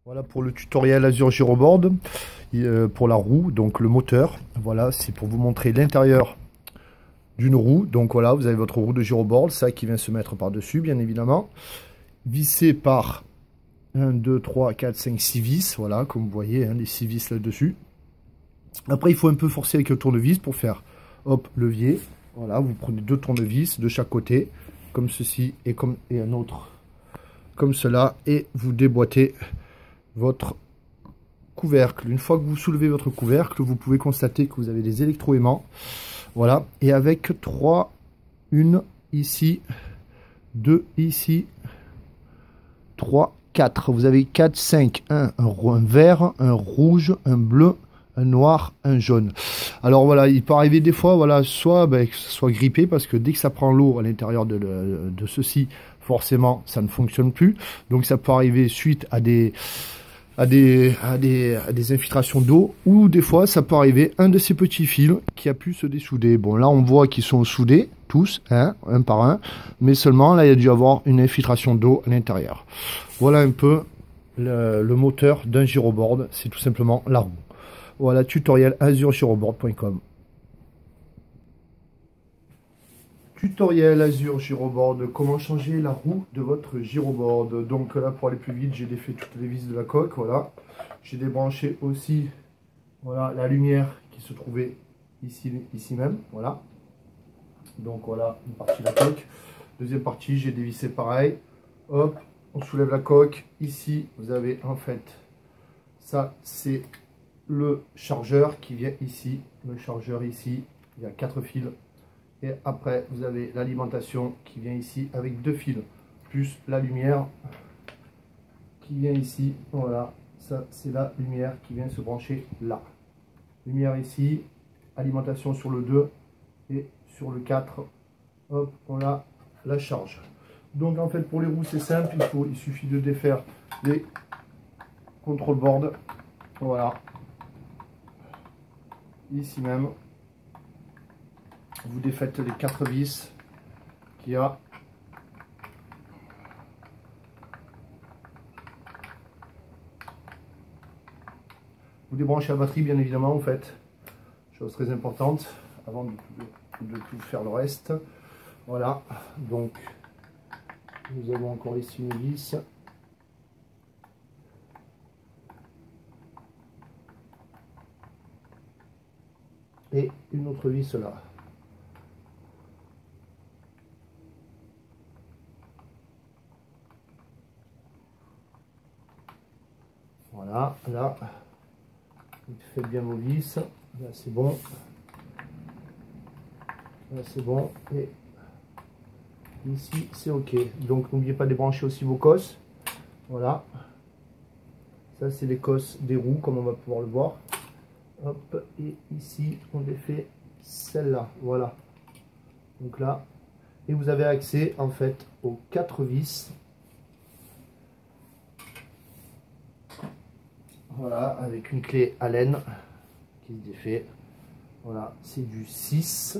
Voilà pour le tutoriel Azure Giroboard, pour la roue, donc le moteur. Voilà, c'est pour vous montrer l'intérieur d'une roue. Donc voilà, vous avez votre roue de Giroboard, ça qui vient se mettre par-dessus, bien évidemment. Vissé par 1, 2, 3, 4, 5, 6 vis, voilà, comme vous voyez, hein, les 6 vis là-dessus. Après, il faut un peu forcer avec le tournevis pour faire, hop, levier. Voilà, vous prenez 2 tournevis de chaque côté, comme ceci et un autre comme cela, et vous déboîtez votre couvercle. Une fois que vous soulevez votre couvercle, vous pouvez constater que vous avez des électroaimants. Voilà, et avec 3, une ici, 2 ici, 3, 4. Vous avez 4, 5, un vert, un rouge, un bleu, un noir, un jaune. Alors voilà, il peut arriver des fois, voilà, soit que ce soit grippé, parce que dès que ça prend l'eau à l'intérieur de ceci, forcément, ça ne fonctionne plus. Donc ça peut arriver suite à des infiltrations d'eau, ou des fois ça peut arriver un de ces petits fils qui a pu se dessouder. Bon, là on voit qu'ils sont soudés tous, hein, un par un, mais seulement là il y a dû avoir une infiltration d'eau à l'intérieur. Voilà un peu le moteur d'un Giroboard, c'est tout simplement la roue. Voilà, tutoriel azuregiroboard.com. Tutoriel Azure Giroboard, comment changer la roue de votre Giroboard. Donc là, pour aller plus vite, j'ai défait toutes les vis de la coque, voilà. J'ai débranché aussi, voilà, la lumière qui se trouvait ici même, voilà. Donc voilà, une partie de la coque. Deuxième partie, j'ai dévissé pareil. Hop, on soulève la coque. Ici, vous avez en fait, ça c'est le chargeur qui vient ici. Le chargeur ici, il y a 4 fils. Et après, vous avez l'alimentation qui vient ici avec 2 fils, plus la lumière qui vient ici. Voilà, ça c'est la lumière qui vient se brancher là. Lumière ici, alimentation sur le 2 et sur le 4. Hop, on a la charge. Donc en fait, pour les roues, c'est simple. Il suffit de défaire les control board. Voilà. Ici même. Vous défaites les 4 vis qu'il y a. Vous débranchez la batterie, bien évidemment, en fait. Chose très importante, avant de tout faire le reste. Voilà, donc nous avons encore ici une vis. Et une autre vis là. Voilà, là, vous faites bien vos vis. Là, c'est bon. Là, c'est bon. Et ici, c'est OK. Donc, n'oubliez pas de débrancher aussi vos cosses. Voilà. Ça, c'est les cosses des roues, comme on va pouvoir le voir. Hop. Et ici, on défait celle-là. Voilà. Donc là. Et vous avez accès, en fait, aux 4 vis. Voilà, avec une clé Allen qui se défait. Voilà, c'est du 6,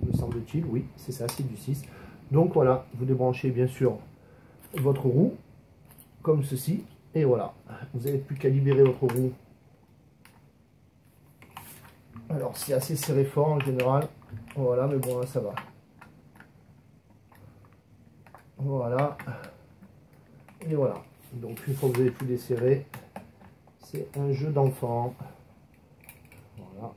me semble-t-il. Oui, c'est ça, c'est du 6. Donc voilà, vous débranchez bien sûr votre roue, comme ceci. Et voilà, vous n'avez plus qu'à libérer votre roue. Alors, c'est assez serré fort en général. Voilà, mais bon, là, ça va. Voilà. Et voilà. Donc, une fois que vous avez tout desserré, c'est un jeu d'enfant. Voilà.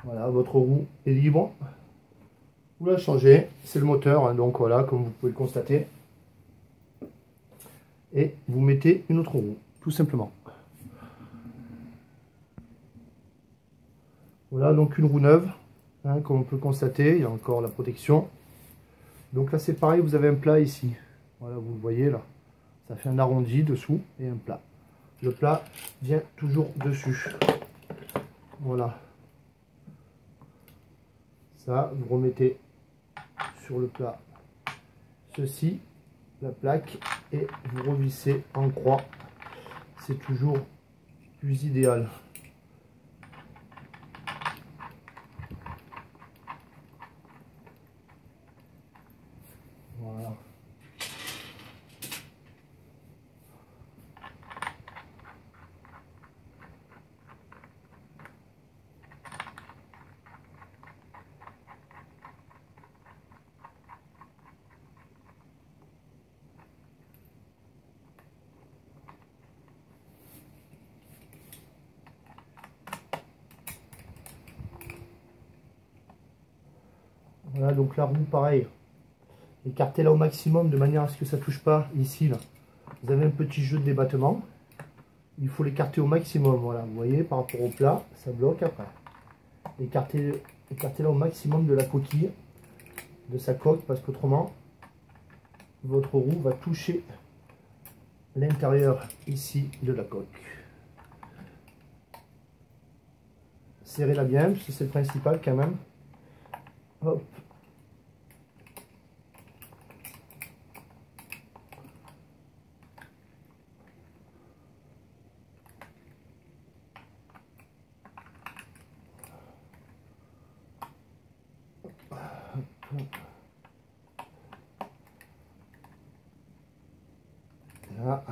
Voilà, votre roue est libre. Vous la changez, c'est le moteur, hein, donc voilà, comme vous pouvez le constater. Et vous mettez une autre roue, tout simplement. Voilà, donc une roue neuve. Hein, comme on peut constater, il y a encore la protection. Donc là c'est pareil, vous avez un plat ici. Voilà, vous le voyez là. Ça fait un arrondi dessous et un plat. Le plat vient toujours dessus. Voilà. Ça, vous remettez sur le plat ceci, la plaque, et vous revissez en croix. C'est toujours plus idéal. Voilà. Voilà, donc la roue, pareil. Écartez-la au maximum de manière à ce que ça ne touche pas ici. Là. Vous avez un petit jeu de débattement. Il faut l'écarter au maximum. Voilà, vous voyez, par rapport au plat, ça bloque après. Écartez-la au maximum de la coquille, de sa coque, parce qu'autrement, votre roue va toucher l'intérieur ici de la coque. Serrez-la bien, parce que c'est le principal quand même. Hop. Là.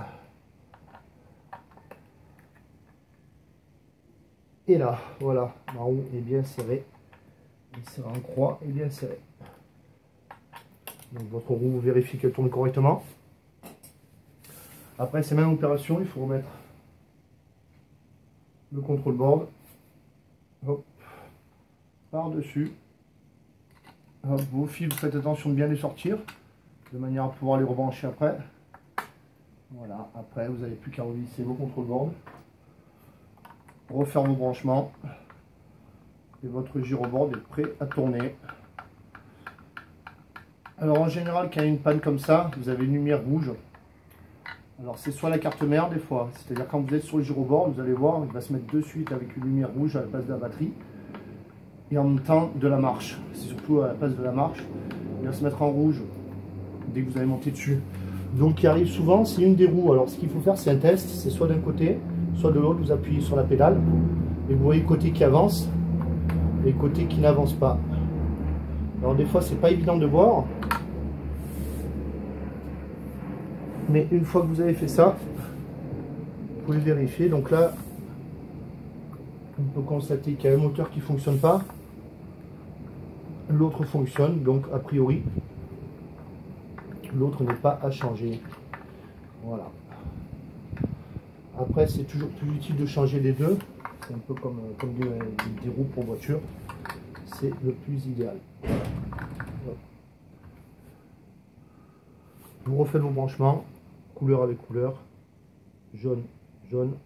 Et là, voilà, ma roue est bien serrée. Elle sera en croix et bien serrée. Donc votre roue, vous vérifiez qu'elle tourne correctement. Après ces mêmes opérations, il faut remettre le contrôle board par-dessus. Vos fils, vous faites attention de bien les sortir, de manière à pouvoir les rebrancher après. Voilà, après vous n'avez plus qu'à revisser vos contrôle board, refaire vos branchements, et votre gyroboard est prêt à tourner. Alors en général, quand il y a une panne comme ça, vous avez une lumière rouge. Alors c'est soit la carte mère des fois, c'est-à-dire quand vous êtes sur le gyroboard, vous allez voir, il va se mettre de suite avec une lumière rouge à la place de la batterie. Et en même temps de la marche, c'est surtout à la place de la marche, il va se mettre en rouge dès que vous allez monter dessus. Donc ce qui arrive souvent, c'est une des roues. Alors ce qu'il faut faire, c'est un test, c'est soit d'un côté, soit de l'autre, vous appuyez sur la pédale, et vous voyez le côté qui avance, et le côté qui n'avance pas. Alors des fois, c'est pas évident de voir. Mais une fois que vous avez fait ça, vous pouvez vérifier. Donc là, on peut constater qu'il y a un moteur qui ne fonctionne pas. L'autre fonctionne, donc a priori, l'autre n'est pas à changer. Voilà. Après, c'est toujours plus utile de changer les deux. C'est un peu comme des roues pour voiture. C'est le plus idéal. Voilà. Vous refaites vos branchements. Couleur avec couleur, jaune, jaune,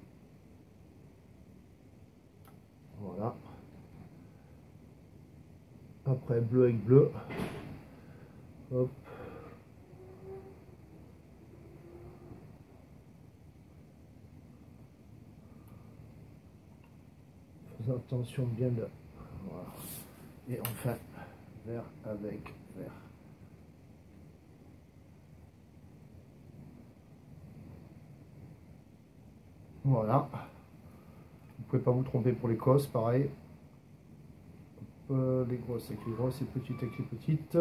voilà. Après bleu avec bleu, hop. Faisons attention bien de, voilà. Et enfin vert avec vert. Voilà, vous pouvez pas vous tromper pour les cosses, pareil. Les grosses avec les grosses, et petites avec les petites.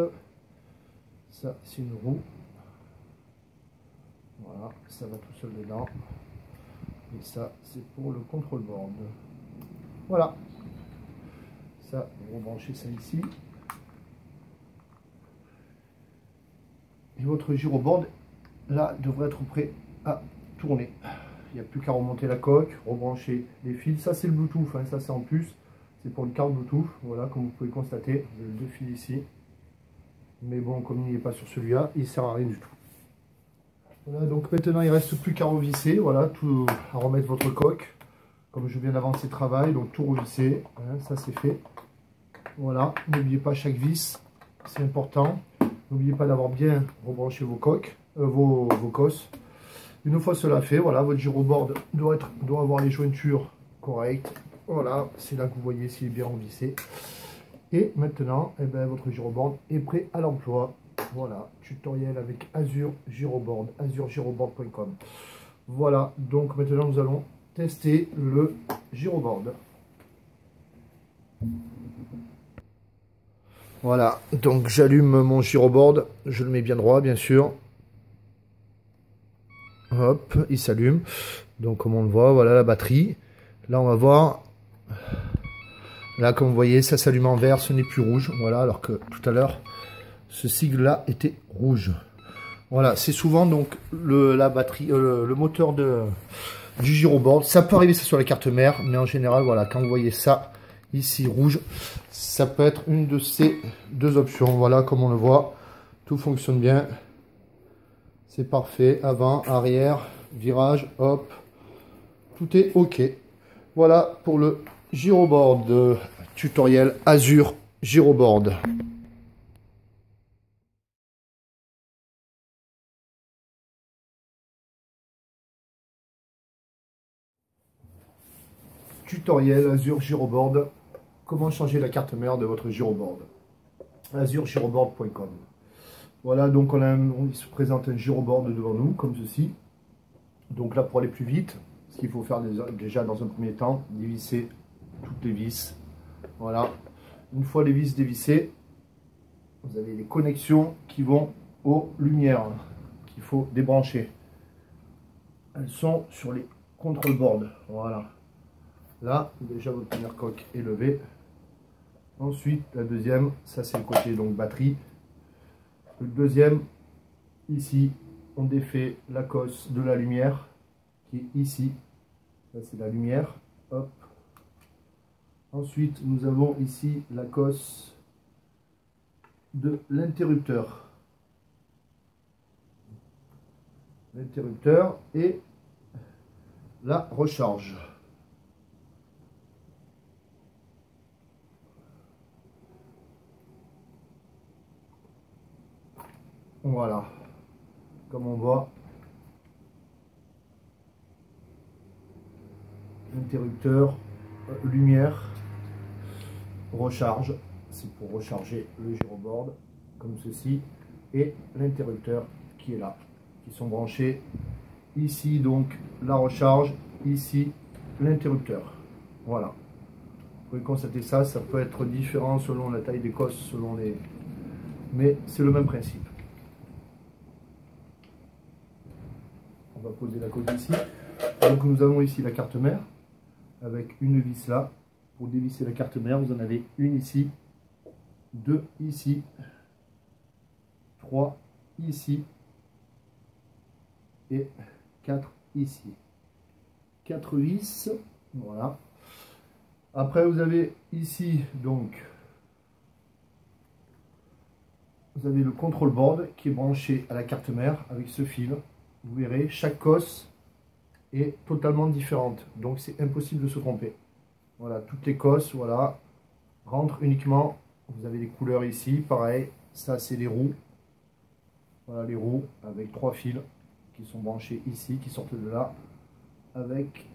Ça, c'est une roue. Voilà, ça va tout seul dedans. Et ça, c'est pour le contrôle board. Voilà. Ça, vous rebranchez ça ici. Et votre gyroboard, là, devrait être prêt à tourner. Il n'y a plus qu'à remonter la coque, rebrancher les fils. Ça, c'est le Bluetooth, hein. Ça, c'est en plus. C'est pour une carte Bluetooth. Voilà, comme vous pouvez constater, vous avez deux fils ici. Mais bon, comme il n'est pas sur celui-là, il ne sert à rien du tout. Voilà, donc maintenant, il ne reste plus qu'à revisser. Voilà, tout, à remettre votre coque. Comme je viens d'avancer le travail, donc tout revisser. Hein, ça, c'est fait. Voilà, n'oubliez pas chaque vis, c'est important. N'oubliez pas d'avoir bien rebranché vos coques, vos cosses. Une fois cela fait, voilà, votre gyroboard doit avoir les jointures correctes. Voilà, c'est là que vous voyez s'il est bien vissé. Et maintenant, eh ben, votre gyroboard est prêt à l'emploi. Voilà, tutoriel avec Azure Gyroboard, azuregyroboard.com. Voilà, donc maintenant nous allons tester le gyroboard. Voilà, donc j'allume mon gyroboard, je le mets bien droit bien sûr. Hop, il s'allume. Donc comme on le voit, voilà la batterie. Là on va voir. Là comme vous voyez, ça s'allume en vert, ce n'est plus rouge. Voilà, alors que tout à l'heure, ce sigle-là était rouge. Voilà, c'est souvent donc la batterie, le moteur du gyroboard. Ça peut arriver ça sur la carte mère, mais en général, voilà, quand vous voyez ça ici rouge, ça peut être une de ces deux options. Voilà, comme on le voit, tout fonctionne bien. C'est parfait, avant, arrière, virage, hop, tout est OK. Voilà pour le gyroboard tutoriel Azure Gyroboard. Tutoriel Azure Gyroboard, comment changer la carte mère de votre gyroboard. azuregyroboard.com. Voilà, donc il se présente un gyroboard devant nous, comme ceci. Donc là, pour aller plus vite, ce qu'il faut faire déjà dans un premier temps, dévisser toutes les vis. Voilà. Une fois les vis dévissées, vous avez les connexions qui vont aux lumières qu'il faut débrancher. Elles sont sur les control boards. Voilà. Là, déjà votre première coque est levée. Ensuite, la deuxième, ça c'est le côté donc batterie. Le deuxième, ici, on défait la cosse de la lumière qui est ici. Là, c'est la lumière. Hop. Ensuite, nous avons ici la cosse de l'interrupteur. L'interrupteur et la recharge. Voilà, comme on voit, interrupteur, lumière, recharge, c'est pour recharger le gyroboard, comme ceci, et l'interrupteur qui est là, qui sont branchés ici, donc la recharge, ici l'interrupteur. Voilà, vous pouvez constater ça, ça peut être différent selon la taille des cosses, selon les... mais c'est le même principe. On va poser la coque ici. Donc nous avons ici la carte mère avec une vis là. Pour dévisser la carte mère, vous en avez une ici, deux ici, trois ici et quatre ici. Quatre vis, voilà. Après vous avez ici donc vous avez le control board qui est branché à la carte mère avec ce fil. Vous verrez, chaque cosse est totalement différente, donc c'est impossible de se tromper. Voilà, toutes les cosses, voilà, rentrent uniquement. Vous avez les couleurs ici, pareil, ça c'est les roues. Voilà les roues avec trois fils qui sont branchés ici, qui sortent de là, avec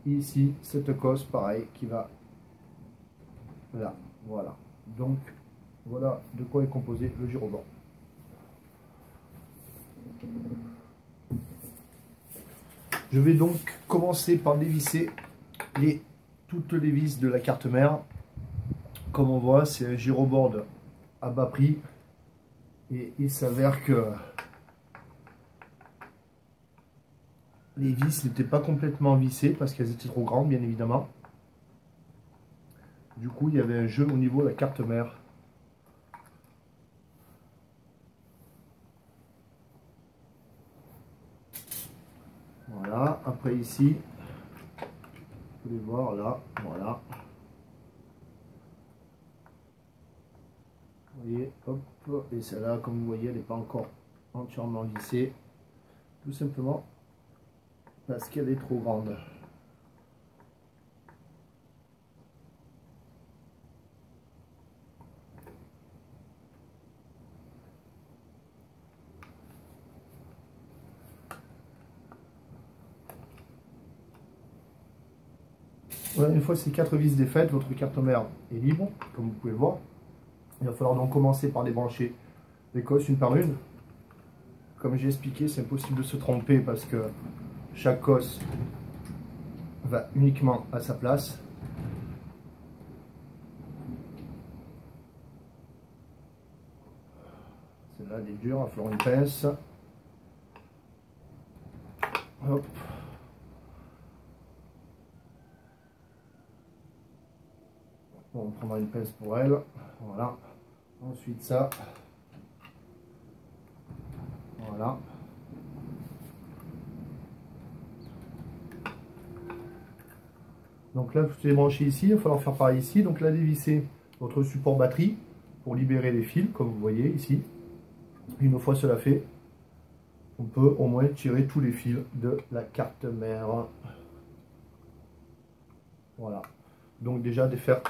ici cette cosse, pareil, qui va là. Voilà, donc voilà de quoi est composé le gyroboard. Je vais donc commencer par dévisser toutes les vis de la carte mère. Comme on voit, c'est un gyroboard à bas prix. Et il s'avère que les vis n'étaient pas complètement vissées parce qu'elles étaient trop grandes, bien évidemment. Du coup, il y avait un jeu au niveau de la carte mère. Voilà, après ici, vous pouvez voir là, voilà. Vous voyez, hop, et celle-là, comme vous voyez, elle n'est pas encore entièrement vissée. Tout simplement parce qu'elle est trop grande. Voilà, une fois ces 4 vis défaites, votre carte mère est libre, comme vous pouvez le voir. Il va falloir donc commencer par débrancher les cosses une par une. Comme j'ai expliqué, c'est impossible de se tromper parce que chaque cosse va uniquement à sa place. Celle-là, elle est dure, il va falloir une pince. Hop. Bon, on prendra une pince pour elle. Voilà. Ensuite ça. Voilà. Donc là, tout est branché ici. Il va falloir faire pareil ici. Donc là, dévisser votre support batterie pour libérer les fils, comme vous voyez ici. Une fois cela fait, on peut au moins tirer tous les fils de la carte mère. Voilà. Donc déjà défaire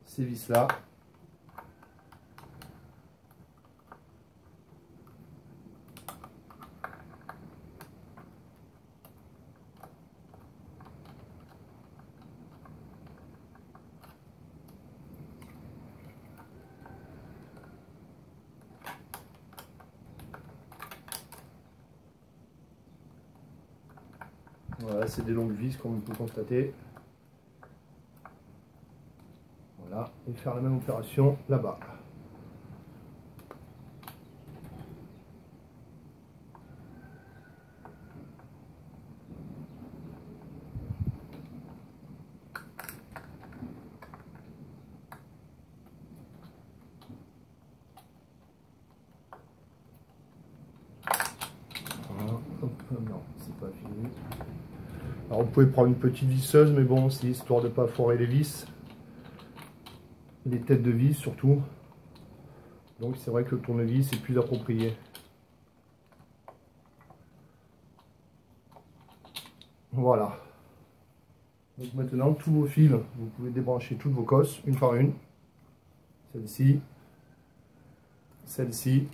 ces vis là. Voilà, c'est des longues vis comme vous pouvez constater. Voilà, et faire la même opération là-bas. Non, c'est pas fini. Alors vous pouvez prendre une petite visseuse, mais bon, c'est histoire de ne pas foirer les vis. Les têtes de vis surtout. Donc c'est vrai que le tournevis est plus approprié. Voilà. Donc maintenant, tous vos fils, vous pouvez débrancher toutes vos cosses, une par une. Celle-ci. Celle-ci.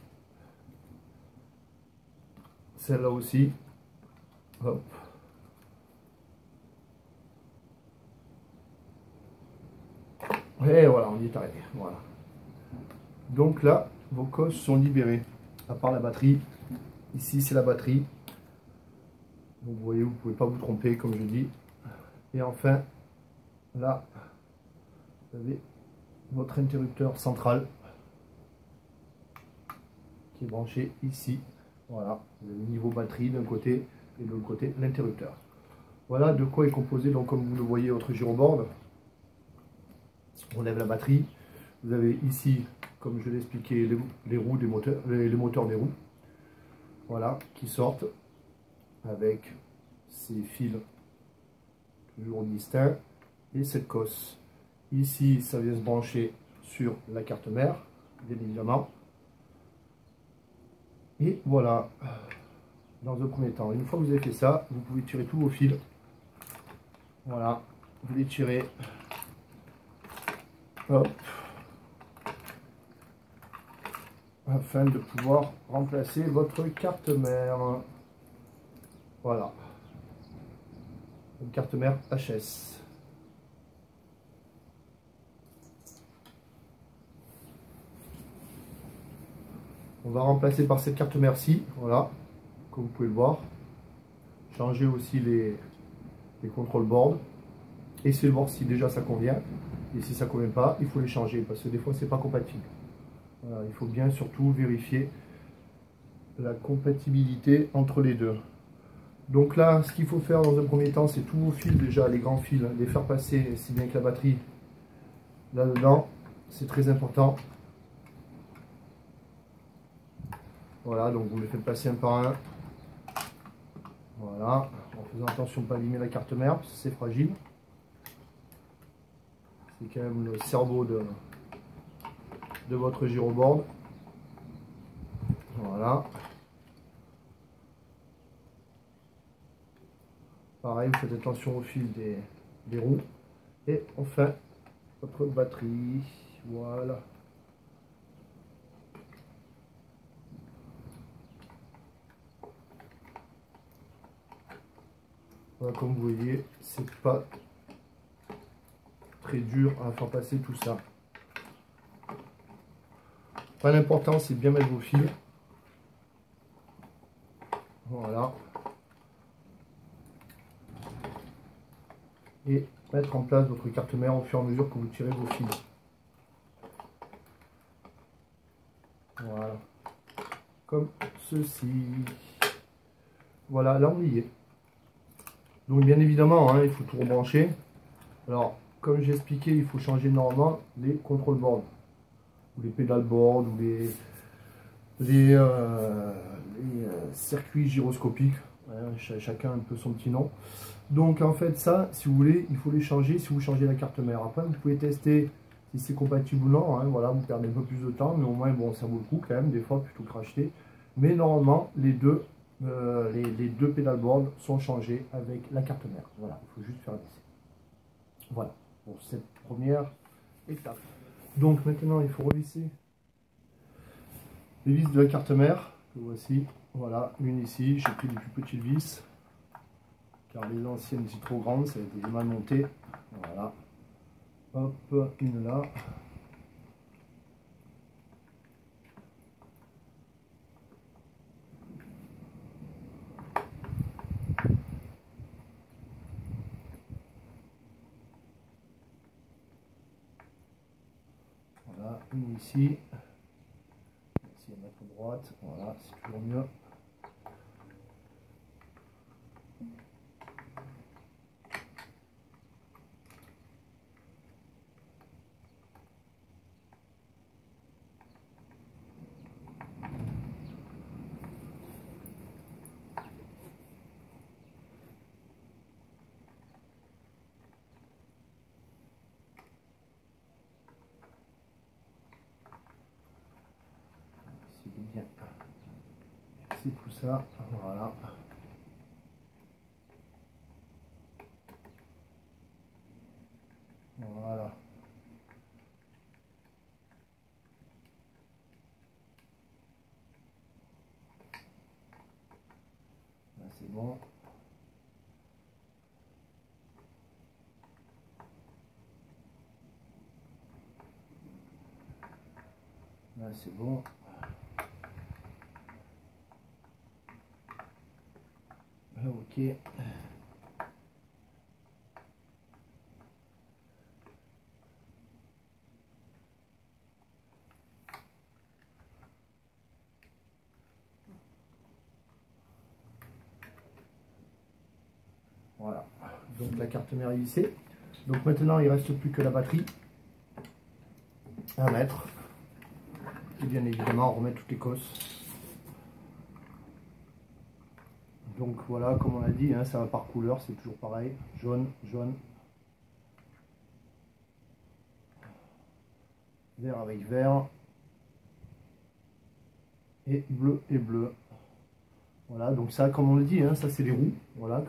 Celle-là aussi. Hop. Et voilà, on y est arrivé. Voilà. Donc là, vos cosses sont libérées, à part la batterie. Ici, c'est la batterie. Donc vous voyez, vous ne pouvez pas vous tromper, comme je dis. Et enfin, là, vous avez votre interrupteur central qui est branché ici. Voilà, vous avez le niveau batterie d'un côté et de l'autre côté l'interrupteur. Voilà de quoi est composé, donc comme vous le voyez, votre gyroboard. On lève la batterie. Vous avez ici, comme je l'ai expliqué, les roues des moteurs, les moteurs des roues. Voilà, qui sortent avec ces fils toujours distincts et cette cosse. Ici, ça vient se brancher sur la carte mère, bien évidemment. Et voilà, dans un premier temps. Une fois que vous avez fait ça, vous pouvez tirer tous vos fils. Voilà, vous les tirez. Hop. Afin de pouvoir remplacer votre carte mère. Voilà. Une carte mère HS. On va remplacer par cette carte mère-ci, voilà, comme vous pouvez le voir. Changer aussi les contrôle board. Essayez de voir si déjà ça convient. Et si ça ne convient pas, il faut les changer parce que des fois c'est pas compatible. Voilà, il faut bien surtout vérifier la compatibilité entre les deux. Donc là, ce qu'il faut faire dans un premier temps, c'est tous vos fils, déjà les grands fils, les faire passer, si bien que la batterie là-dedans, c'est très important. Voilà, donc vous les faites passer un par un. Voilà, en faisant attention de ne pas abîmer la carte mère, parce que c'est fragile. C'est quand même le cerveau de votre gyroboard. Voilà. Pareil, vous faites attention au fil des roues. Et enfin, votre batterie. Voilà. Voilà, comme vous voyez, c'est pas très dur à faire passer tout ça. Pas l'important, c'est de bien mettre vos fils. Voilà. Et mettre en place votre carte mère au fur et à mesure que vous tirez vos fils. Voilà. Comme ceci. Voilà, là on y est. Donc bien évidemment, hein, il faut tout rebrancher. Alors, comme j'ai expliqué, il faut changer normalement les control boards. Ou les pédales boards, ou les circuits gyroscopiques. Hein, chacun un peu son petit nom. Donc en fait ça, si vous voulez, il faut les changer si vous changez la carte mère. Après vous pouvez tester si c'est compatible ou non, hein, voilà, vous perdez un peu plus de temps, mais au moins bon, ça vaut le coup quand même, des fois plutôt que racheter. Mais normalement, les deux pédalboards sont changés avec la carte mère. Voilà, il faut juste faire l'essai. Voilà, pour cette première étape. Donc maintenant, il faut revisser les vis de la carte mère, que voici. Voilà, une ici, j'ai pris les plus petites vis, car les anciennes étaient trop grandes, ça a été mal monté. Voilà. Hop, une là. Voilà, une ici. Ici à mettre à droite. Voilà, c'est toujours mieux. C'est bien. C'est tout ça. Voilà. Voilà. Là c'est bon. Là c'est bon. Là, ok. Voilà. Donc la carte mère est vissée. Donc maintenant il ne reste plus que la batterie à mettre. Et bien évidemment on remet toutes les cosses. Donc voilà, comme on a dit, hein, ça va par couleur, c'est toujours pareil. Jaune, jaune. Vert avec vert. Et bleu et bleu. Voilà, donc ça, comme on le dit, hein, ça c'est les roues, voilà,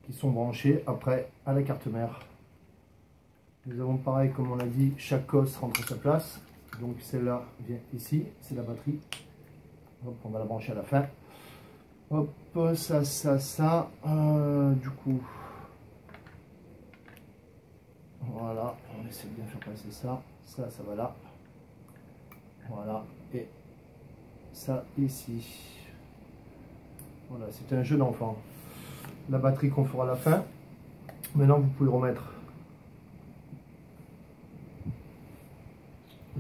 qui sont branchées après à la carte mère. Nous avons pareil, comme on l'a dit, chaque cosse rentre à sa place. Donc celle-là vient ici, c'est la batterie. Hop, on va la brancher à la fin. Hop, ça. Du coup, voilà, on essaie de bien faire passer ça. Ça va là. Voilà, et ça ici. Voilà, c'est un jeu d'enfant. La batterie qu'on fera à la fin. Maintenant, vous pouvez remettre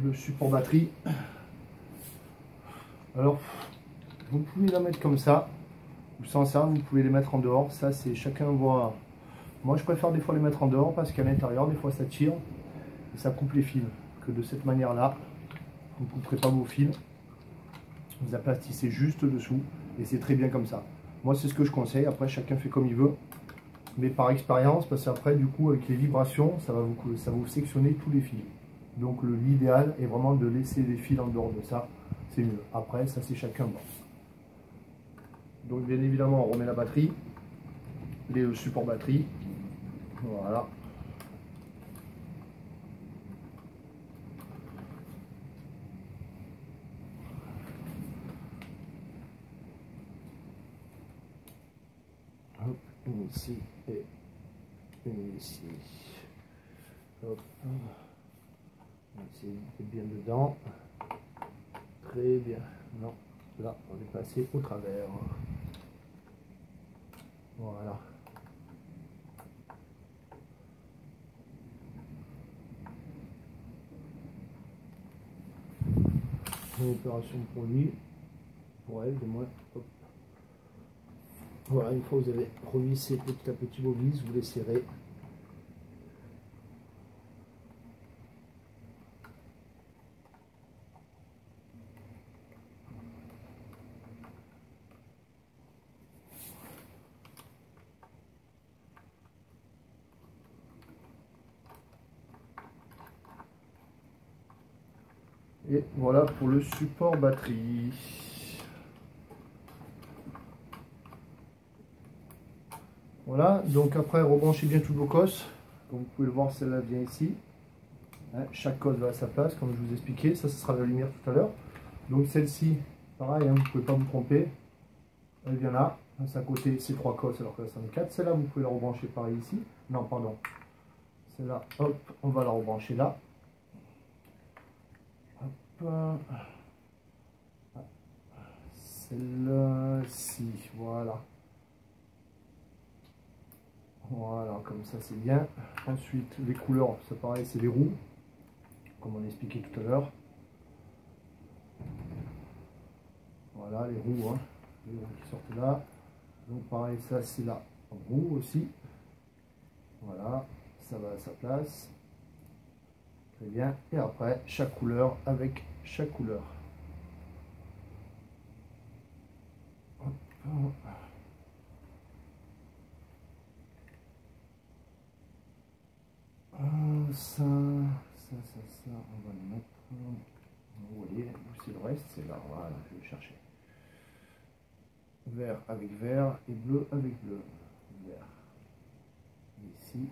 le support batterie. Alors, vous pouvez la mettre comme ça, ou sans ça, vous pouvez les mettre en dehors. Ça, c'est chacun voit. Moi, je préfère des fois les mettre en dehors parce qu'à l'intérieur, des fois, ça tire et ça coupe les fils. Que de cette manière-là, vous ne couperez pas vos fils. Vous aplatissez juste dessous et c'est très bien comme ça. Moi, c'est ce que je conseille. Après, chacun fait comme il veut. Mais par expérience, parce qu'après, du coup, avec les vibrations, ça va vous sectionner tous les fils. Donc, l'idéal est vraiment de laisser les fils en dehors de ça. C'est mieux. Après, ça, c'est chacun. Bon. Donc, bien évidemment, on remet la batterie, les supports batterie. Voilà. Hop, une ici et une ici. Hop. C'est bien dedans. Très bien. Non, là, on est passé au travers. Voilà. Une opération pour lui, pour elle, de moins. Hop. Voilà, une fois que vous avez revissé petit à petit vos vis, vous les serrez. Et voilà pour le support batterie. Voilà, donc après rebranchez bien toutes vos cosses. Comme vous pouvez le voir, celle-là vient ici. Hein, chaque cosse va à sa place, comme je vous expliquais. Ça, ce sera la lumière tout à l'heure. Donc celle-ci, pareil, hein, vous ne pouvez pas vous tromper. Elle vient là. À sa côté, c'est 3 cosses alors que là, c'en est 4. Celle-là, vous pouvez la rebrancher pareil ici. Non, pardon. Celle-là, hop, on va la rebrancher là. Celle-ci, voilà. Voilà, comme ça c'est bien. Ensuite, les couleurs, c'est pareil, c'est les roues, comme on a expliqué tout à l'heure. Voilà, les roues, hein, les roues qui sortent là. Donc pareil, ça c'est la roue aussi. Voilà, ça va à sa place. Très bien. Et après, chaque couleur avec chaque couleur. Ça, on va le mettre. Vous voyez, c'est le reste, c'est là. Voilà, je vais chercher. Vert avec vert et bleu avec bleu. Vert. Ici.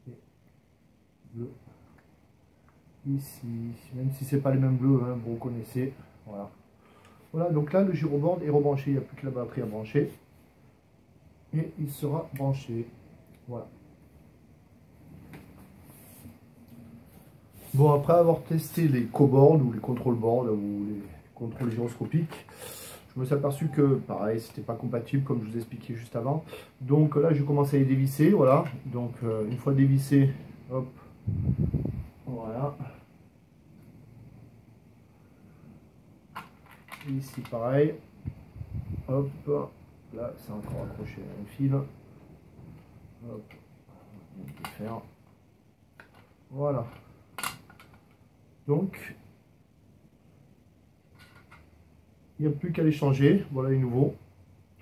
Et bleu. Ici. Même si c'est pas les mêmes bleus, hein, vous reconnaissez. Voilà. Voilà, donc là le gyroboard est rebranché, il n'y a plus que la batterie à brancher. Et il sera branché. Voilà. Bon, après avoir testé les co-boards ou les control boards ou les contrôles gyroscopiques, je me suis aperçu que pareil, c'était pas compatible comme je vous ai expliqué juste avant. Donc là, je commence à les dévisser. Voilà. Donc une fois dévissé, hop, voilà. Ici, pareil. Hop, là, c'est encore accroché à un fil. Hop, on peut faire. Voilà. Donc, il n'y a plus qu'à les changer. Voilà les nouveaux.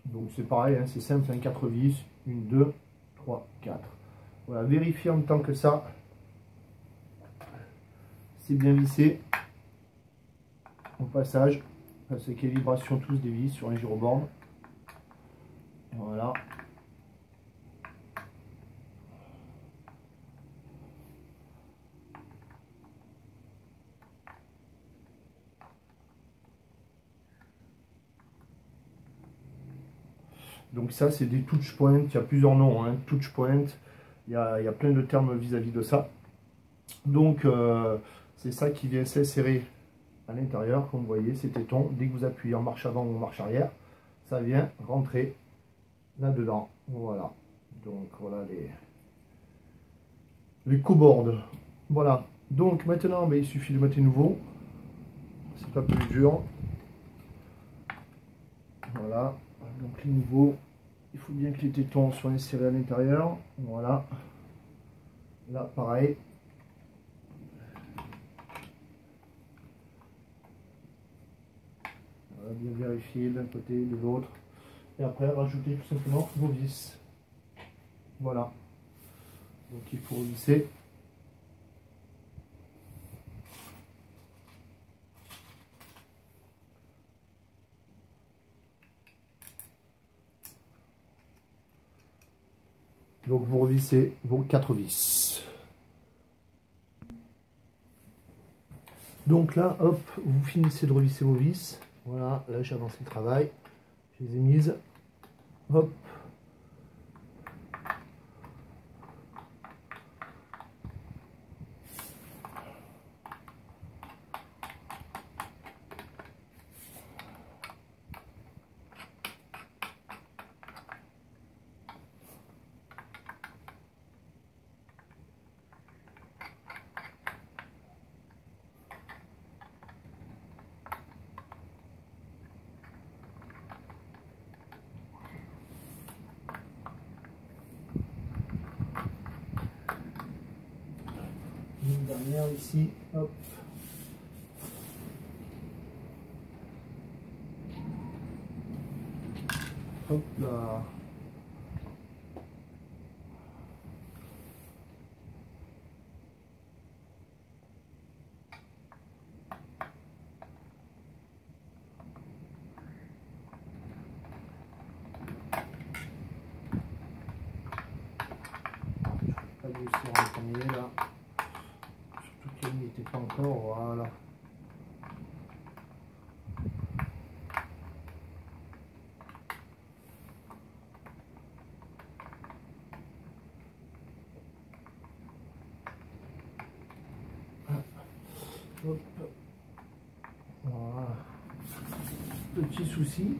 Donc c'est pareil, hein, c'est simple, un 4 vis. 1, 2, 3, 4. Voilà, vérifiez en même temps que ça. C'est bien vissé. Au passage, c'est qu'il y a vibration tous des vis sur les gyroboards. Voilà. Donc ça, c'est des touch points. Il y a plusieurs noms, hein. Touch point. Il y a plein de termes vis-à-vis de ça. Donc, c'est ça qui vient s'insérer à l'intérieur. Comme vous voyez, c'est téton. Dès que vous appuyez en marche avant ou en marche arrière, ça vient rentrer là-dedans. Voilà. Donc, voilà les co-boards. Voilà. Donc, maintenant, il suffit de mettre les nouveaux. C'est pas plus dur. Voilà. Donc, les nouveaux. Il faut bien que les tétons soient insérés à l'intérieur. Voilà. Là, pareil. Voilà, bien vérifier d'un côté et de l'autre. Et après, rajouter tout simplement vos vis. Voilà. Donc, il faut visser. Donc, vous revissez vos 4 vis. Donc là, hop, vous finissez de revisser vos vis. Voilà, là j'ai avancé le travail. Je les ai mises. Hop. Une dernière ici, hop. Hop là. Pas réussi à en premier là. Surtout qu'il n'y était pas encore, voilà. Hop. Voilà. Petit souci.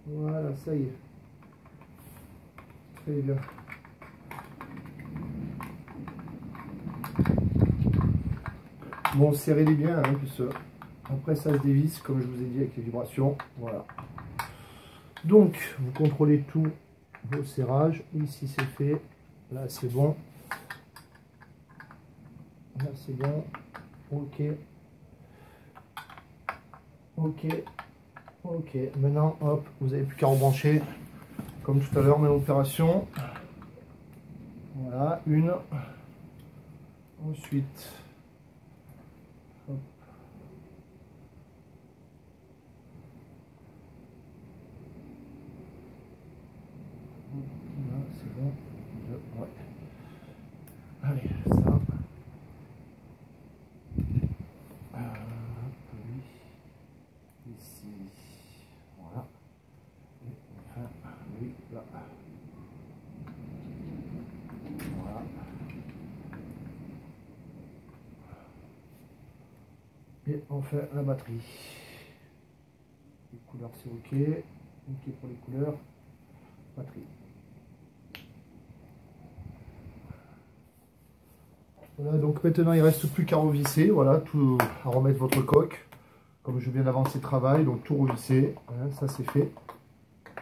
Voilà, ça y est. Très bien. Bon, serrez-les bien, hein, puisque après ça se dévisse, comme je vous ai dit, avec les vibrations. Voilà. Donc, vous contrôlez tous vos serrages. Ici, c'est fait. Là, c'est bon. Là, c'est bon. Ok. Ok. Ok. Maintenant, hop, vous n'avez plus qu'à rebrancher. Comme tout à l'heure, même opération. Voilà, une. Ensuite. Hop. Là, c'est bon. Ouais. Allez, ça. Oui. Ici. Voilà. Et enfin, oui, là. Voilà. Et enfin, la batterie. Les couleurs, c'est ok. Ok pour les couleurs. Batterie. Voilà, donc maintenant il ne reste plus qu'à revisser, voilà, tout, à remettre votre coque, comme je viens d'avancer le travail, donc tout revisser, hein, ça c'est fait.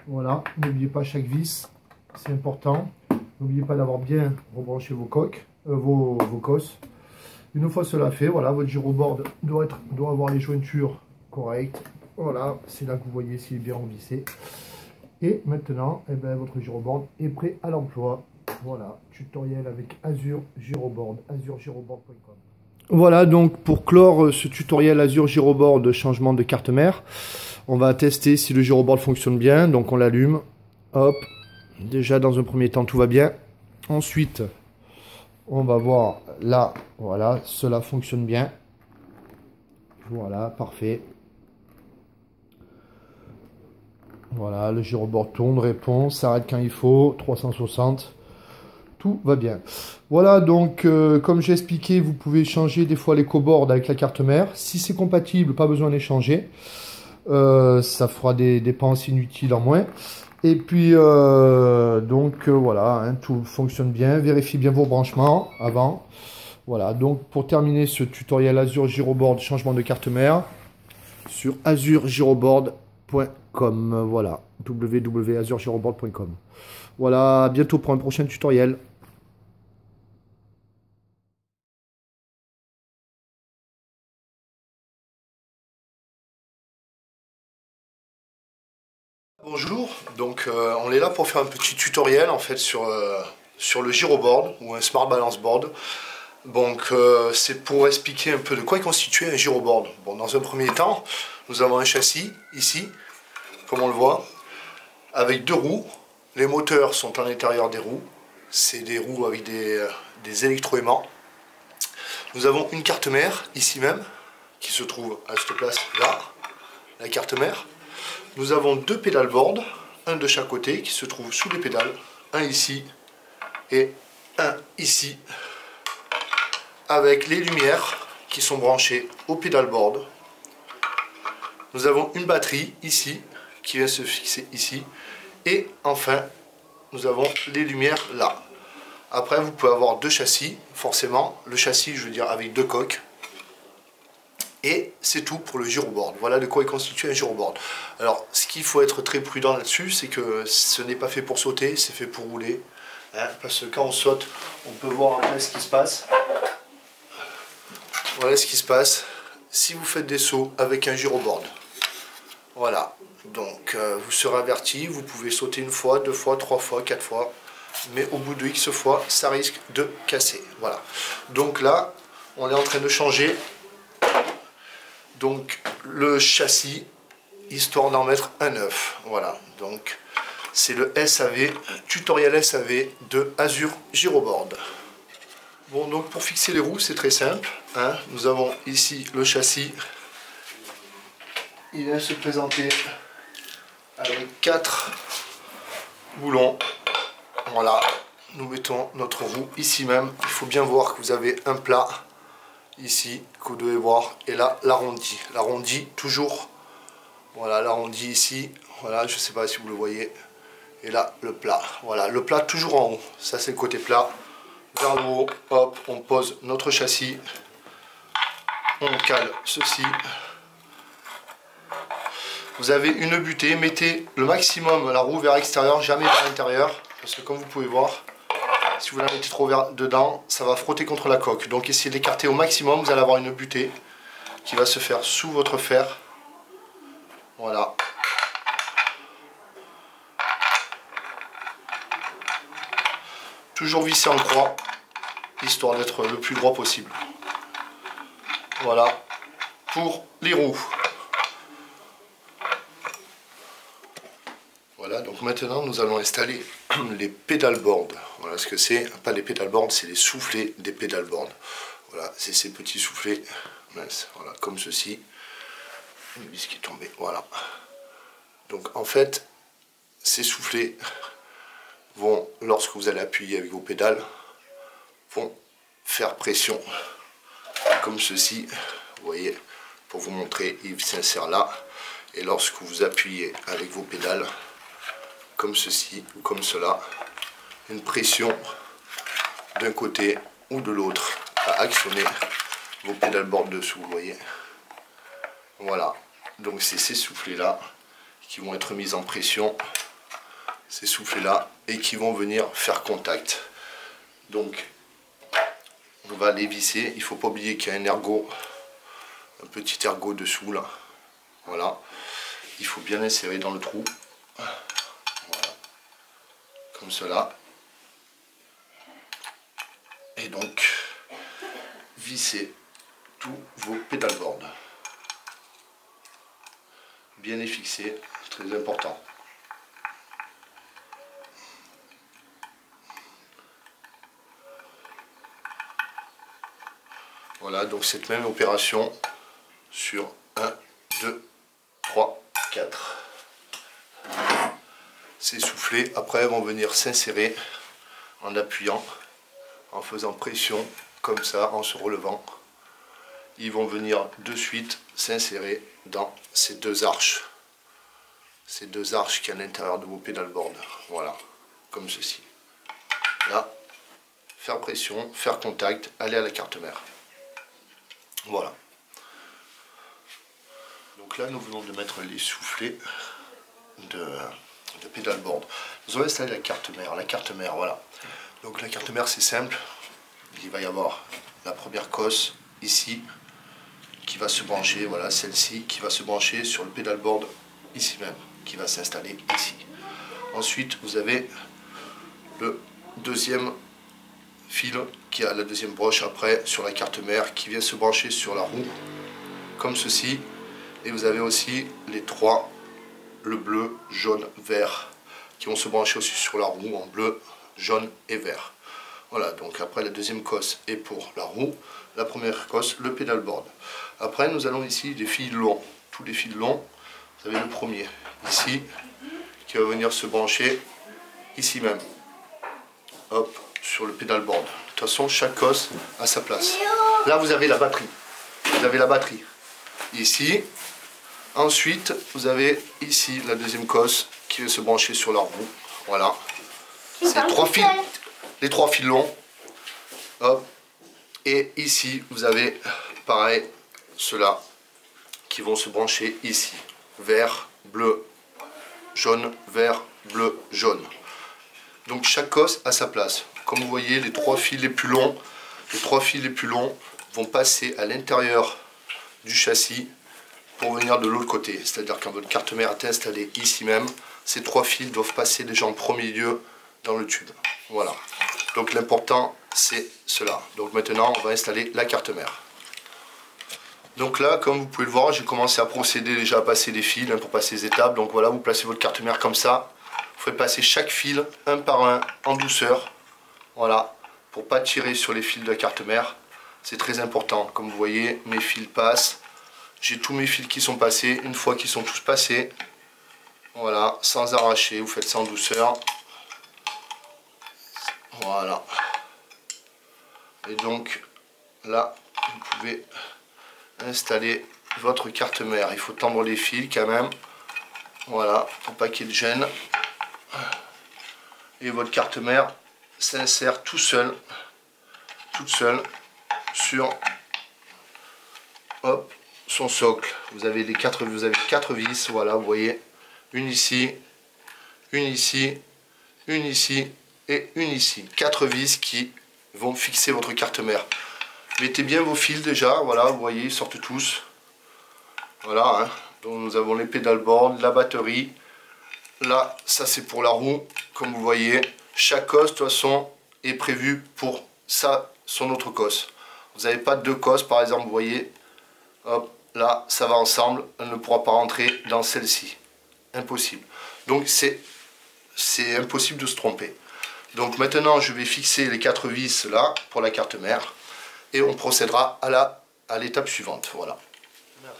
Voilà, n'oubliez pas chaque vis, c'est important. N'oubliez pas d'avoir bien rebranché vos coques, vos cosses. Une fois cela fait, voilà, votre gyroboard doit avoir les jointures correctes. Voilà, c'est là que vous voyez s'il est bien revissé. Et maintenant, eh ben, votre gyroboard est prêt à l'emploi. Voilà, tutoriel avec Azure Gyroboard, azurgyroboard.com. Voilà, donc pour clore ce tutoriel Azure Gyroboard de changement de carte mère, on va tester si le gyroboard fonctionne bien. Donc on l'allume, hop, déjà dans un premier temps tout va bien. Ensuite, on va voir là, voilà, cela fonctionne bien. Voilà, parfait. Voilà, le gyroboard tourne, répond, s'arrête quand il faut, 360. Tout va bien. Voilà, donc comme j'ai expliqué, vous pouvez changer des fois les coboards avec la carte mère. Si c'est compatible, pas besoin d'échanger. Ça fera des dépenses inutiles en moins. Et puis, voilà, hein, tout fonctionne bien. Vérifiez bien vos branchements avant. Voilà, donc pour terminer ce tutoriel Azure Gyroboard changement de carte mère sur azurgyroboard.com. Voilà, www.azurgyroboard.com. Voilà, à bientôt pour un prochain tutoriel. Bonjour, donc on est là pour faire un petit tutoriel en fait sur le gyroboard ou un smart balance board. Donc c'est pour expliquer un peu de quoi est constitué un gyroboard. Bon, dans un premier temps, nous avons un châssis ici, comme on le voit, avec deux roues. Les moteurs sont à l'intérieur des roues. C'est des roues avec des électroaimants. Nous avons une carte mère ici même, qui se trouve à cette place là, la carte mère. Nous avons deux pédalboards, un de chaque côté qui se trouve sous les pédales, un ici et un ici, avec les lumières qui sont branchées au pédalboard. Nous avons une batterie ici qui vient se fixer ici, et enfin nous avons les lumières là. Après vous pouvez avoir deux châssis, forcément le châssis je veux dire avec deux coques. Et c'est tout pour le gyroboard. Voilà de quoi est constitué un gyroboard. Alors, ce qu'il faut être très prudent là-dessus, c'est que ce n'est pas fait pour sauter, c'est fait pour rouler. Hein, parce que quand on saute, on peut voir après ce qui se passe. Voilà ce qui se passe si vous faites des sauts avec un gyroboard. Voilà. Donc, vous serez averti, vous pouvez sauter une fois, deux fois, trois fois, quatre fois. Mais au bout de X fois, ça risque de casser. Voilà. Donc là, on est en train de changer... Donc le châssis, histoire d'en mettre un neuf. Voilà, donc c'est le SAV, tutoriel SAV de Azur Gyroboard. Bon, donc pour fixer les roues, c'est très simple. Hein. Nous avons ici le châssis. Il vient se présenter avec 4 boulons. Voilà, nous mettons notre roue ici même. Il faut bien voir que vous avez un plat. Ici, que vous devez voir, et là, l'arrondi. L'arrondi, toujours, voilà, l'arrondi ici, voilà, je ne sais pas si vous le voyez, et là, le plat. Voilà, le plat toujours en haut, ça c'est le côté plat. Vers le haut, hop, on pose notre châssis, on cale ceci. Vous avez une butée, mettez le maximum la roue vers l'extérieur, jamais vers l'intérieur, parce que comme vous pouvez voir, si vous la mettez trop dedans, ça va frotter contre la coque. Donc essayez d'écarter au maximum, vous allez avoir une butée qui va se faire sous votre fer. Voilà. Toujours visser en croix, histoire d'être le plus droit possible. Voilà, pour les roues. Voilà, donc maintenant nous allons installer les pédalboards. Voilà ce que c'est, pas les pédalboards, c'est les soufflets des pédalboards. Voilà, c'est ces petits soufflets, mince, voilà, comme ceci. Une vis qui est tombée, voilà. Donc en fait, ces soufflets vont, lorsque vous allez appuyer avec vos pédales, vont faire pression, comme ceci, vous voyez, pour vous montrer, il s'insère là, et lorsque vous appuyez avec vos pédales, comme ceci ou comme cela, une pression d'un côté ou de l'autre à actionner vos pédalboards dessous, vous voyez. Voilà, donc c'est ces soufflets là qui vont être mis en pression, ces soufflets là, et qui vont venir faire contact. Donc on va les visser, il ne faut pas oublier qu'il y a un ergot, un petit ergot dessous là, voilà, il faut bien insérer dans le trou. Comme cela, et donc visser tous vos pédalboards, bien les fixer, très important. Voilà, donc cette même opération sur 1, 2, 3, 4. Ces soufflets après vont venir s'insérer en appuyant, en faisant pression comme ça, en se relevant. Ils vont venir de suite s'insérer dans ces deux arches. Ces deux arches qui sont à l'intérieur de vos pédalboards. Voilà, comme ceci. Là, faire pression, faire contact, aller à la carte mère. Voilà. Donc là, nous venons de mettre les soufflets de pédalboard. Nous allons installer la carte mère. La carte mère, voilà. Donc la carte mère, c'est simple. Il va y avoir la première cosse ici qui va se brancher, voilà, celle-ci qui va se brancher sur le pédalboard ici même, qui va s'installer ici. Ensuite, vous avez le deuxième fil qui a la deuxième broche après sur la carte mère qui vient se brancher sur la roue comme ceci. Et vous avez aussi les trois, le bleu, jaune, vert, qui vont se brancher aussi sur la roue en bleu, jaune et vert. Voilà, donc après la deuxième cosse est pour la roue, la première cosse, le pédalboard. Après nous allons ici des fils longs, tous les fils longs vous avez le premier ici qui va venir se brancher ici même. Hop, sur le pédalboard. De toute façon, chaque os a sa place. Là, vous avez la batterie. Vous avez la batterie ici. Ensuite, vous avez ici la deuxième cosse qui va se brancher sur la roue. Voilà. C'est trois fils, les 3 fils longs. Hop. Et ici, vous avez pareil, ceux-là qui vont se brancher ici. Vert, bleu, jaune, vert, bleu, jaune. Donc chaque os a sa place. Comme vous voyez, les 3 fils les plus longs, vont passer à l'intérieur du châssis pour venir de l'autre côté. C'est-à-dire quand votre carte mère est installée ici même, ces 3 fils doivent passer déjà en premier lieu dans le tube. Voilà. Donc l'important c'est cela. Donc maintenant on va installer la carte mère. Donc là, comme vous pouvez le voir, j'ai commencé à procéder déjà à passer des fils pour passer les étapes. Donc voilà, vous placez votre carte mère comme ça. Vous faites passer chaque fil un par un en douceur. Voilà, pour pas tirer sur les fils de la carte mère. C'est très important. Comme vous voyez, mes fils passent. J'ai tous mes fils qui sont passés. Une fois qu'ils sont tous passés, voilà, sans arracher, vous faites ça en douceur. Voilà. Et donc, là, vous pouvez installer votre carte mère. Il faut tendre les fils quand même. Voilà, pour pas qu'il y ait de gêne. Et votre carte mère s'insère toute seule sur hop, son socle. Vous avez quatre vis, voilà, vous voyez, une ici, une ici, une ici et une ici. 4 vis qui vont fixer votre carte mère. Mettez bien vos fils déjà, voilà, vous voyez, ils sortent tous. Voilà, hein. Donc nous avons les pédalboards, la batterie. Là, ça c'est pour la roue, comme vous voyez. Chaque os, de toute façon, est prévu pour ça, son autre cosse. Vous n'avez pas 2 cosses, par exemple, vous voyez. Hop, là, ça va ensemble. Elle ne pourra pas rentrer dans celle-ci. Impossible. Donc, c'est impossible de se tromper. Donc, maintenant, je vais fixer les 4 vis là, pour la carte mère. Et on procédera à l'étape suivante. Voilà.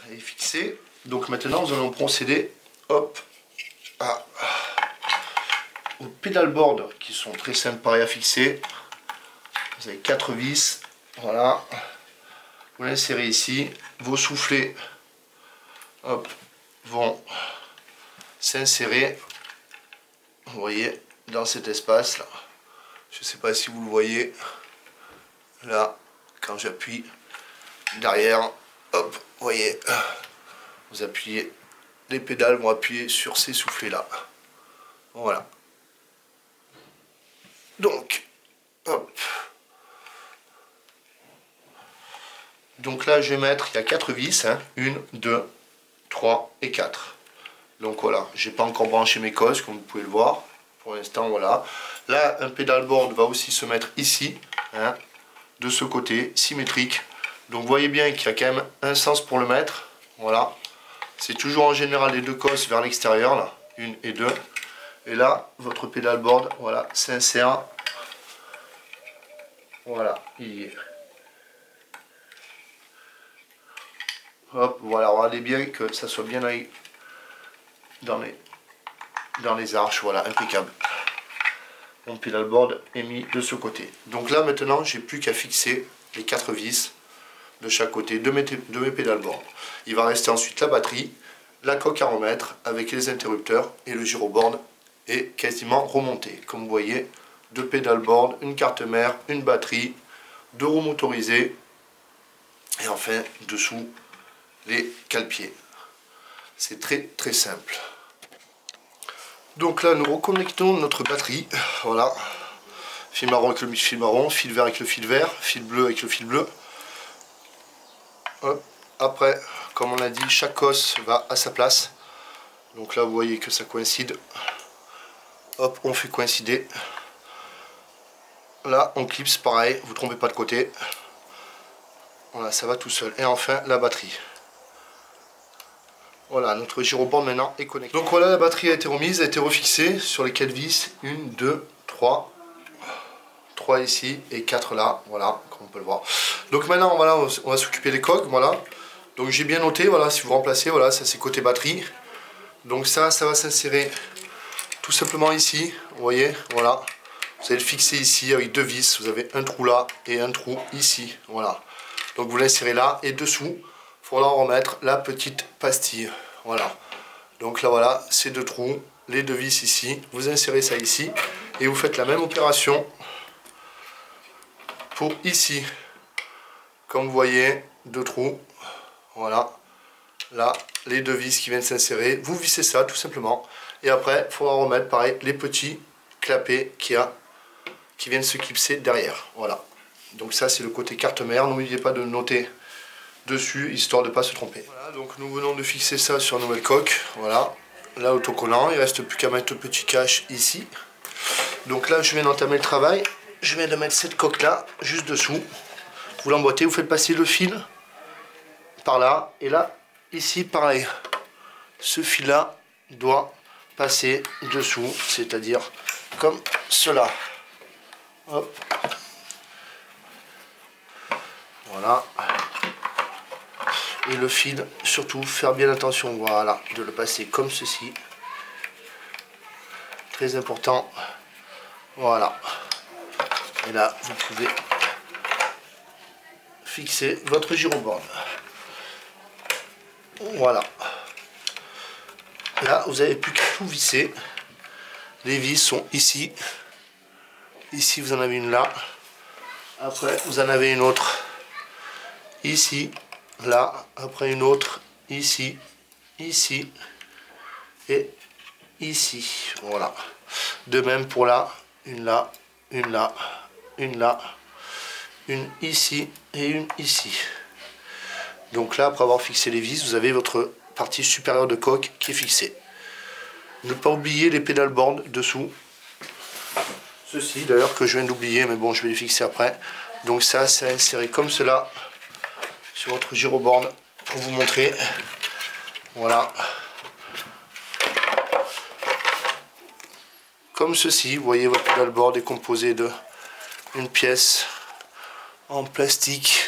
Elle est fixée. Donc, maintenant, nous allons procéder, hop, aux pédalboards qui sont très simples pareil à fixer. Vous avez 4 vis, voilà, vous l'insérez ici, vos soufflets hop, vont s'insérer, vous voyez, dans cet espace là. Je ne sais pas si vous le voyez, là, quand j'appuie derrière, hop, vous voyez, vous appuyez, les pédales vont appuyer sur ces soufflets là, voilà. Donc, hop. Donc là, je vais mettre, il y a 4 vis, hein, 1, 2, 3 et 4. Donc voilà, j'ai pas encore branché mes cosses, comme vous pouvez le voir. Pour l'instant, voilà. Là, un pédalboard va aussi se mettre ici, hein, de ce côté, symétrique. Donc vous voyez bien qu'il y a quand même un sens pour le mettre. Voilà. C'est toujours en général les 2 cosses vers l'extérieur, là, 1 et 2. Et là, votre pédalboard, voilà, s'insère. Voilà, il y est. Hop, voilà, regardez bien que ça soit bien dans les arches, voilà, impeccable. Mon pédalboard est mis de ce côté. Donc là, maintenant, j'ai plus qu'à fixer les 4 vis de chaque côté de mes pédalboards. Il va rester ensuite la batterie, la coque à remettre avec les interrupteurs et le gyroboard est quasiment remonté. Comme vous voyez, 2 pédalboards, une carte mère, une batterie, 2 roues motorisées et enfin dessous les cale-pieds. C'est très très simple. Donc là, nous reconnectons notre batterie. Voilà, fil marron avec le fil marron, fil vert avec le fil vert, fil bleu avec le fil bleu. Hop. Après, comme on l'a dit, chaque os va à sa place. Donc là, vous voyez que ça coïncide. Hop, on fait coïncider. Là, on clipse, pareil, vous ne trompez pas de côté. Voilà, ça va tout seul. Et enfin, la batterie. Voilà, notre gyroboard maintenant est connecté. Donc voilà, la batterie a été remise, a été refixée sur les 4 vis. 1, 2, 3. 3 ici et 4 là. Voilà, comme on peut le voir. Donc maintenant, voilà, on va s'occuper des coques. Voilà. Donc j'ai bien noté, voilà, si vous remplacez, voilà, ça c'est côté batterie. Donc ça va s'insérer tout simplement ici, vous voyez, voilà. Vous allez le fixer ici avec 2 vis, vous avez un trou là et un trou ici, voilà. Donc vous l'insérez là et dessous, il faudra remettre la petite pastille, voilà. Donc là voilà, ces 2 trous, les 2 vis ici, vous insérez ça ici et vous faites la même opération pour ici. Comme vous voyez, 2 trous, voilà. Là, les 2 vis qui viennent s'insérer, vous vissez ça tout simplement. Et après, il faudra remettre pareil les petits clapets qui viennent se clipser derrière. Voilà. Donc ça, c'est le côté carte mère. N'oubliez pas de noter dessus, histoire de ne pas se tromper. Voilà, donc nous venons de fixer ça sur la nouvelle coque. Voilà. Là, autocollant. Il ne reste plus qu'à mettre le petit cache ici. Donc là, je viens d'entamer le travail. Je viens de mettre cette coque-là, juste dessous. Vous l'emboîtez, vous faites passer le fil par là. Et là, ici, pareil. Ce fil-là doit passer dessous, c'est-à-dire comme cela. Hop. Voilà. Et le fil, surtout, faire bien attention, voilà, de le passer comme ceci. Très important. Voilà. Et là, vous pouvez fixer votre gyroborne. Voilà. Là, vous n'avez plus qu'à tout visser. Les vis sont ici. Ici, vous en avez une là. Après, vous en avez une autre ici, là. Après, une autre ici, ici et ici. Voilà. De même pour là, une là, une là, une là, une ici et une ici. Donc là, après avoir fixé les vis, vous avez votre partie supérieure de coque qui est fixée. Ne pas oublier les pédalboards dessous. Ceci d'ailleurs que je viens d'oublier, mais bon, je vais les fixer après. Donc ça, c'est inséré comme cela sur votre gyroboard pour vous montrer. Voilà. Comme ceci, vous voyez, votre pédalboard est composé de une pièce en plastique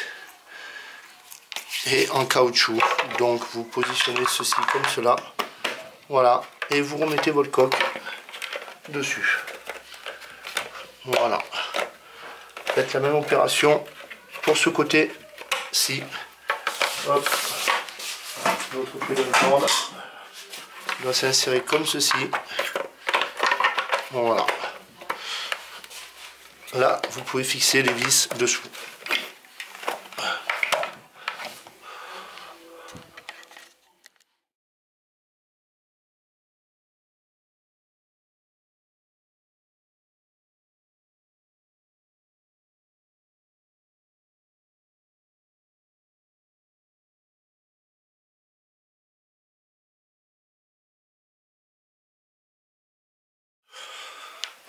et en caoutchouc. Donc vous positionnez ceci comme cela. Voilà. Et vous remettez votre coque dessus. Voilà. Faites la même opération pour ce côté-ci. Hop. L'autre pédalboard doit s'insérer comme ceci. Voilà. Là, vous pouvez fixer les vis dessous.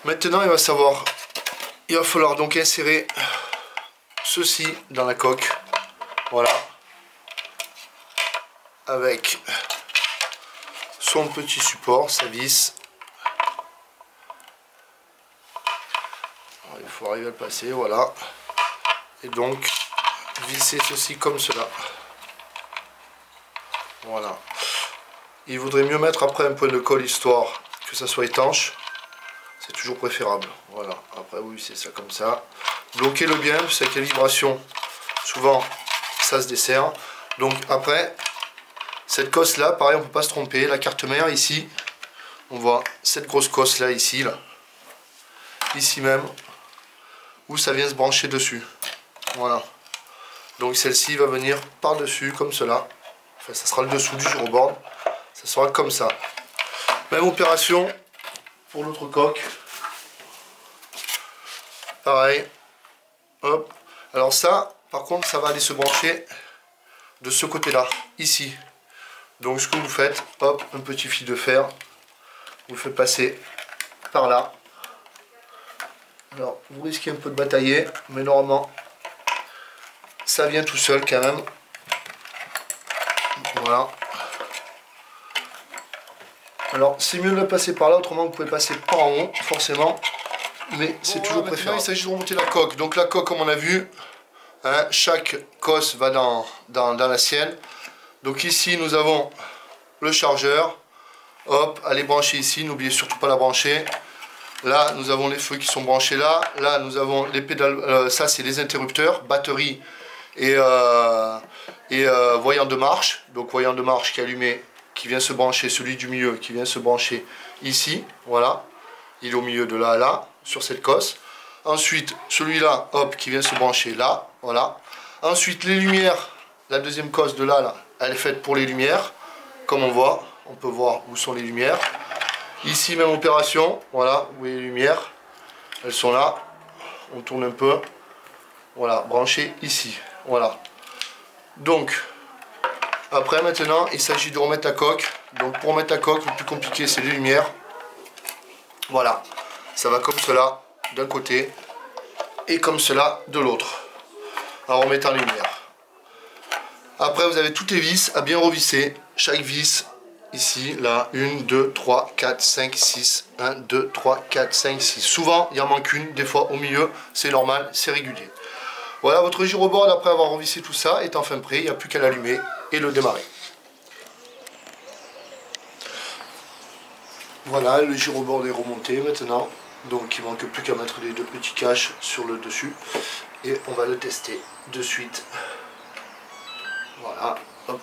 Maintenant, il va falloir donc insérer ceci dans la coque. Voilà. Avec son petit support, sa vis. Il faut arriver à le passer, voilà. Et donc, visser ceci comme cela. Voilà. Il vaudrait mieux mettre après un point de colle, histoire que ça soit étanche. C'est toujours préférable. Voilà. Après, oui, c'est ça comme ça. Bloquez-le bien, parce qu'avec les vibrations, souvent, ça se dessert. Donc après, cette cosse là, pareil, on ne peut pas se tromper. La carte mère, ici, on voit cette grosse cosse là, ici, là. Ici même, où ça vient se brancher dessus. Voilà. Donc celle-ci va venir par-dessus, comme cela. Enfin, ça sera le dessous du gyroboard. Ça sera comme ça. Même opération pour l'autre coque. Pareil. Hop. Alors ça, par contre, ça va aller se brancher de ce côté-là, ici. Donc ce que vous faites, hop, un petit fil de fer. Vous le faites passer par là. Alors, vous risquez un peu de batailler, mais normalement, ça vient tout seul quand même. Voilà. Alors, c'est mieux de le passer par là, autrement vous pouvez passer par en haut, forcément. Mais c'est toujours préférable. Il s'agit de remonter la coque. Donc la coque, comme on a vu, hein, chaque cosse va dans la sienne. Donc ici, nous avons le chargeur. Hop, elle est branchée ici, n'oubliez surtout pas la brancher. Là, nous avons les feux qui sont branchés là. Là, nous avons les pédales, ça c'est les interrupteurs, batterie et voyant de marche. Donc voyant de marche qui est allumé, qui vient se brancher, celui du milieu qui vient se brancher ici, voilà. Il est au milieu de là à là, sur cette cosse. Ensuite, celui-là, hop, qui vient se brancher là, voilà. Ensuite, les lumières, la deuxième cosse de là, elle est faite pour les lumières. Comme on voit, on peut voir où sont les lumières. Ici, même opération, voilà, vous voyez les lumières. Elles sont là. On tourne un peu. Voilà, branchées ici, voilà. Donc, après, maintenant, il s'agit de remettre la coque. Donc, pour remettre la coque, le plus compliqué, c'est les lumières. Voilà, ça va comme cela d'un côté et comme cela de l'autre, en remettant les lumières. Après, vous avez toutes les vis à bien revisser. Chaque vis, ici, là, 1, 2, 3, 4, 5, 6. 1, 2, 3, 4, 5, 6. Souvent, il en manque une, des fois au milieu, c'est normal, c'est régulier. Voilà, votre gyroboard, après avoir revissé tout ça, est enfin prêt. Il n'y a plus qu'à l'allumer et le démarrer. Voilà, le gyroboard est remonté maintenant. Donc il ne manque plus qu'à mettre les deux petits caches sur le dessus. Et on va le tester de suite. Voilà. Hop.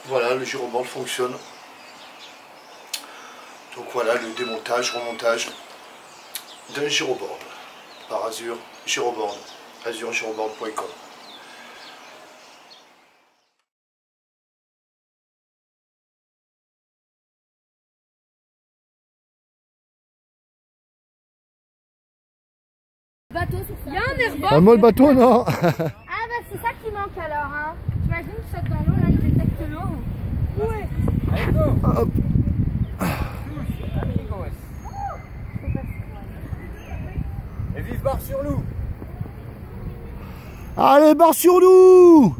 Voilà, le gyroboard fonctionne. Donc voilà le démontage, remontage d'un gyroboard par Azure Gyroboard, azurgyroboard.com. Il y a un airbox. Prends-moi le bateau, non? Ah bah c'est ça qui manque alors, hein. J'imagine que ça saute dans l'eau, là il détecte l'eau. Ouais. Allez go. Hop. Touche, amigos. Et vive barre sur nous. Allez, barre sur nous!